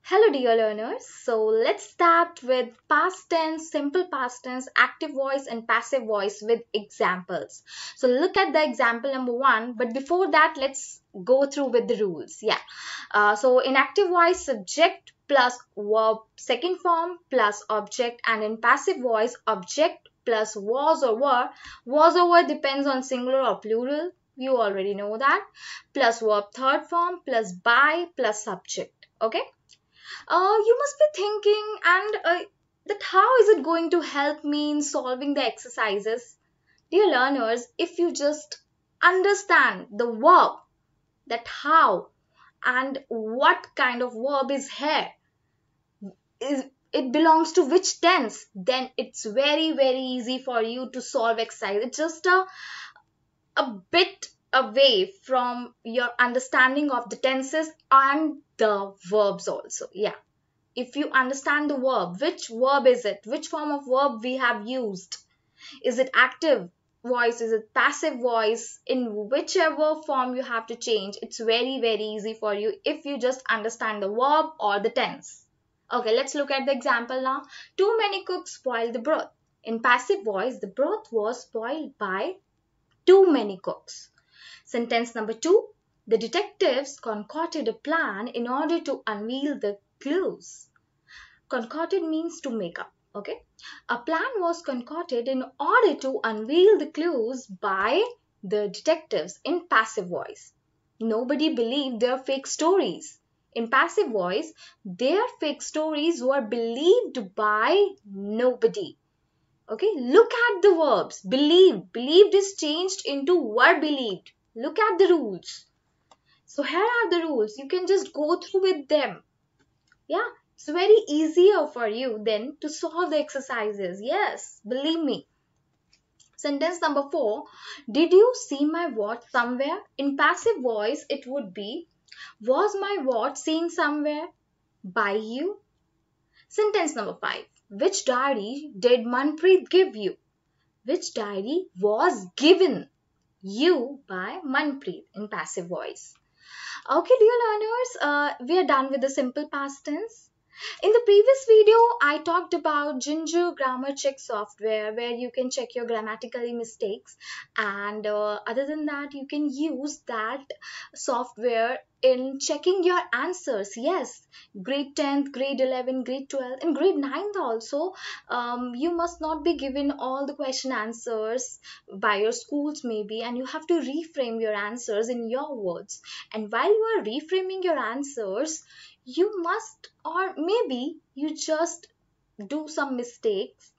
Hello dear learners, so let's start with past tense, simple past tense, active voice and passive voice with examples. So look at the example number 1, but before that let's go through with the rules. So in active voice, subject plus verb second form plus object, and in passive voice, object plus was or were. Was or were depends on singular or plural. You already know that. Plus verb third form plus by plus subject. Okay. You must be thinking, that how is it going to help me in solving the exercises? Dear learners, if you just understand the verb, that how and what kind of verb is here, is it belongs to which tense, then it's very easy for you to solve exercise. It's just a bit away from your understanding of the tenses and the verbs also. If you understand the verb, which verb is it, which form of verb we have used, is it active voice, is it passive voice, in whichever form you have to change, it's very easy for you if you just understand the verb or the tense. Okay, let's look at the example now. Too many cooks spoiled the broth. In passive voice, the broth was spoiled by too many cooks. Sentence number 2, the detectives concocted a plan in order to unveil the clues. Concocted means to make up. Okay. A plan was concocted in order to unveil the clues by the detectives in passive voice. Nobody believed their fake stories. In passive voice, their fake stories were believed by nobody. Okay, look at the verbs. Believed. Believed is changed into were believed. Look at the rules. So here are the rules. You can just go through with them. Yeah, it's very easier for you then to solve the exercises. Yes, believe me. Sentence number 4. Did you see my watch somewhere? In passive voice, it would be, was my watch seen somewhere by you? Sentence number 5. Which diary did Manpreet give you? Which diary was given you by Manpreet in passive voice? Okay, dear learners, we are done with the simple past tense. In the previous video, I talked about Ginger Grammar Check software where you can check your grammatically mistakes, and other than that, you can use that software in checking your answers. Yes, grade 10th, grade 11th, grade 12th, and grade 9th also. You must not be given all the question answers by your schools maybe, and you have to reframe your answers in your words. And while you are reframing your answers, you must, or maybe you just do some mistakes,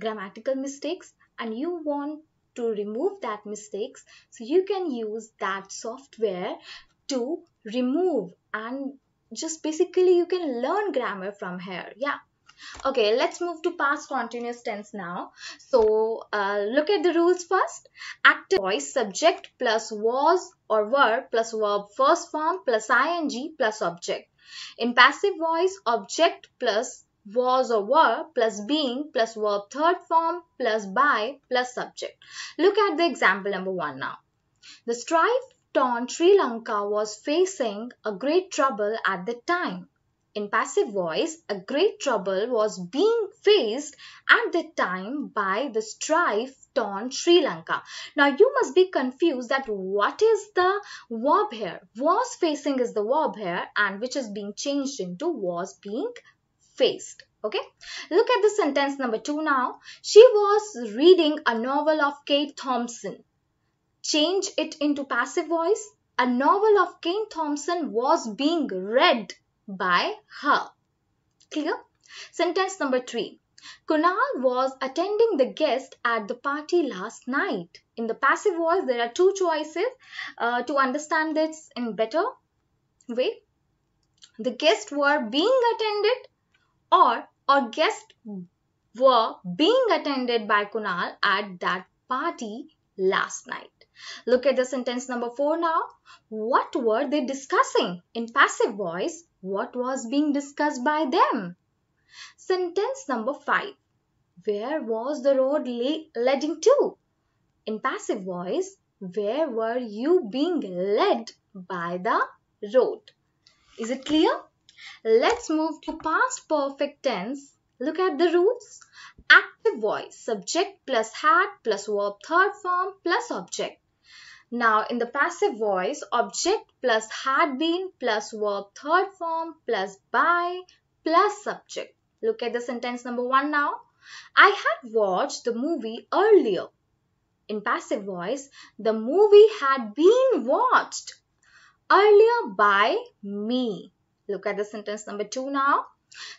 grammatical mistakes, and you want to remove that mistakes, so you can use that software to remove, and just basically you can learn grammar from here. Okay, let's move to past continuous tense now. So look at the rules first. Active voice, subject plus was or were plus verb first form plus ing plus object. In passive voice, object plus was or were plus being plus verb third form plus by plus subject. Look at the example number 1 now. The strife-torn Sri Lanka was facing a great trouble at the time. In passive voice, a great trouble was being faced at that time by the strife-torn Sri Lanka. Now you must be confused that what is the verb here? Was facing is the verb here, and which is being changed into was being faced. Okay, look at the sentence number 2 now. She was reading a novel of Kate Thompson. Change it into passive voice. A novel of Kate Thompson was being read by her. Clear? Sentence number 3. Kunal was attending the guest at the party last night. In the passive voice, there are 2 choices to understand this in better way. The guests were being attended, or guests were being attended by Kunal at that party last night. Look at the sentence number 4 now. What were they discussing? In passive voice, what was being discussed by them? Sentence number 5. Where was the road leading to? In passive voice, where were you being led by the road? Is it clear? Let's move to past perfect tense. Look at the rules. Active voice, subject plus had plus verb third form plus object. Now in the passive voice, object plus had been plus verb third form plus by plus subject. Look at the sentence number 1 now. I had watched the movie earlier. In passive voice, the movie had been watched earlier by me. Look at the sentence number 2 now.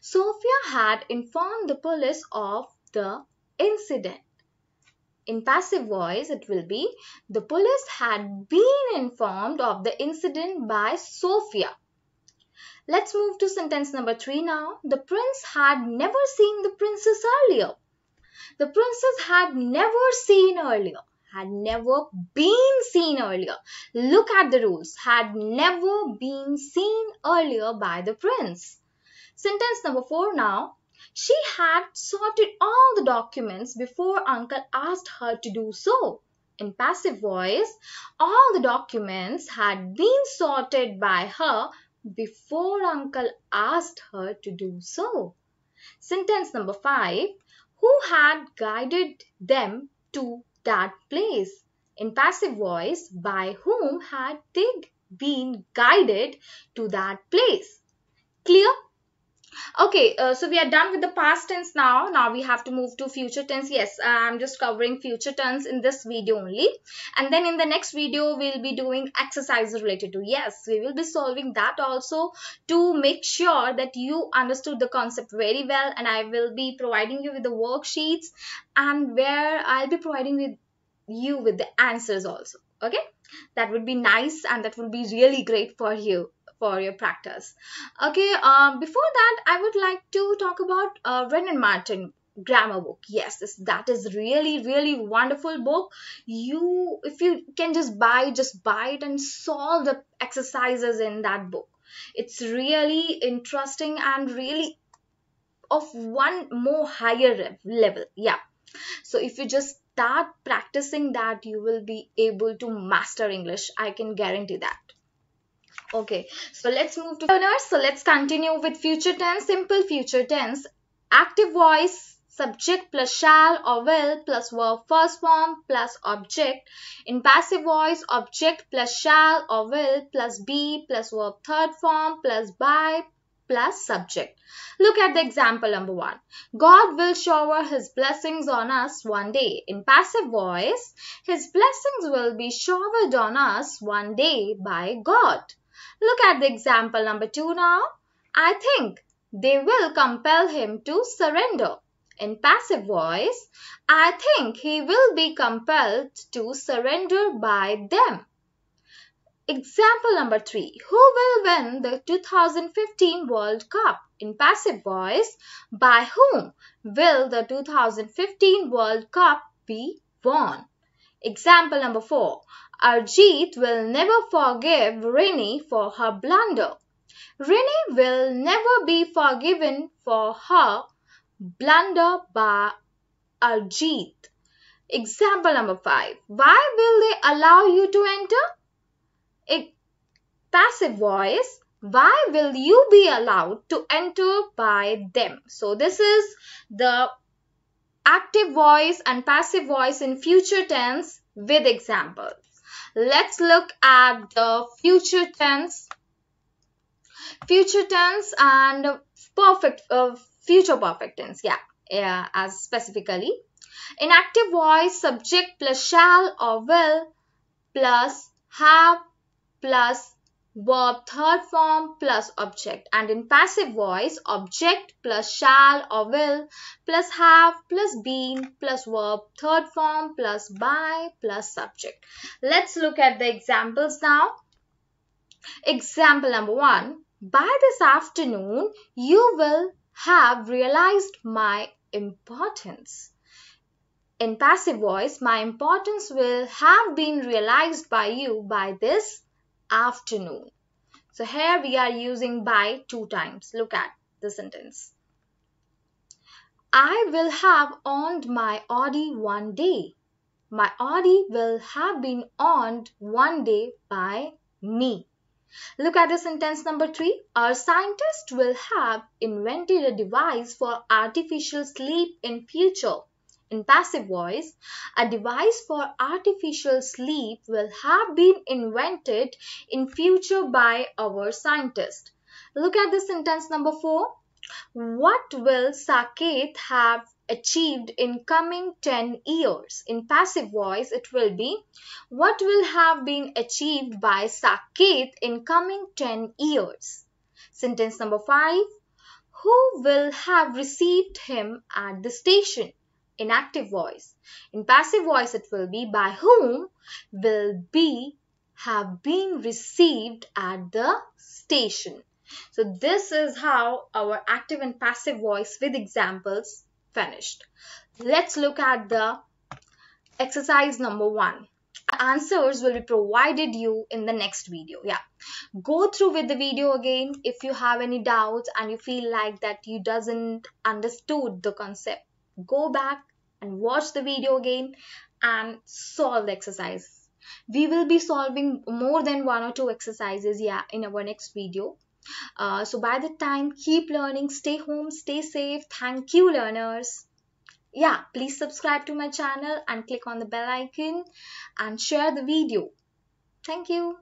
Sophia had informed the police of the incident. In passive voice, it will be the police had been informed of the incident by Sophia. Let's move to sentence number 3 now. The prince had never seen the princess earlier. The princess had never seen earlier. Had never been seen earlier. Look at the rules. Had never been seen earlier by the prince. Sentence number 4 now. She had sorted all the documents before uncle asked her to do so. In passive voice, all the documents had been sorted by her before uncle asked her to do so. Sentence number 5. Who had guided them to that place? In passive voice, by whom had they been guided to that place? Clear? Okay, so we are done with the past tense now. Now we have to move to future tense. Yes, I'm just covering future tense in this video only. And then in the next video, we'll be doing exercises related to. Yes, we will be solving that also to make sure that you understood the concept very well. And I will be providing you with the worksheets and where I'll be providing you with the answers also. Okay, that would be nice and that would be really great for you, for your practice. Okay, before that, I would like to talk about Wren and Martin grammar book. Yes, that is really wonderful book. If you can just buy it and solve the exercises in that book. It's really interesting and really of one more higher level. Yeah. So if you just start practicing that, you will be able to master English. I can guarantee that. Okay, so let's move to learners. So let's continue with future tense, simple future tense. Active voice, subject plus shall or will plus verb first form plus object. In passive voice, object plus shall or will plus be plus verb third form plus by plus subject. Look at the example number 1. God will shower his blessings on us one day. In passive voice, his blessings will be showered on us one day by God. Look at the example number 2 now. I think they will compel him to surrender. In passive voice, I think he will be compelled to surrender by them. Example number 3. Who will win the 2015 World Cup? In passive voice, by whom will the 2015 World Cup be won? Example number 4. Arjit will never forgive Rini for her blunder. Rini will never be forgiven for her blunder by Arjit. Example number 5. Why will they allow you to enter? Passive voice. Why will you be allowed to enter by them? So this is the active voice and passive voice in future tense with examples. Let's look at the future tense and future perfect tense. Yeah, as specifically. In active voice, subject plus shall or will plus have plus verb third form plus object. And in passive voice, object plus shall or will plus have plus been plus verb third form plus by plus subject. Let's look at the examples now. Example number 1. By this afternoon, you will have realized my importance. In passive voice, my importance will have been realized by you by this afternoon. So here we are using by 2 times. Look at the sentence. I will have owned my Audi one day. My Audi will have been owned one day by me. Look at the sentence number 3. Our scientists will have invented a device for artificial sleep in future. In passive voice, a device for artificial sleep will have been invented in future by our scientists. Look at the sentence number 4. What will Saket have achieved in coming 10 years? In passive voice, it will be what will have been achieved by Saket in coming 10 years? Sentence number 5. Who will have received him at the station? In active voice. In passive voice, it will be by whom will be have been received at the station. So this is how our active and passive voice with examples finished. Let's look at the exercise number 1. Answers will be provided you in the next video. Yeah, go through with the video again. If you have any doubts and you feel like that you doesn't understood the concept, go back and watch the video again and solve the exercise. We will be solving more than 1 or 2 exercises, yeah, in our next video. So by the time, keep learning, stay home, stay safe. Thank you, learners. Yeah, please subscribe to my channel and click on the bell icon and share the video. Thank you.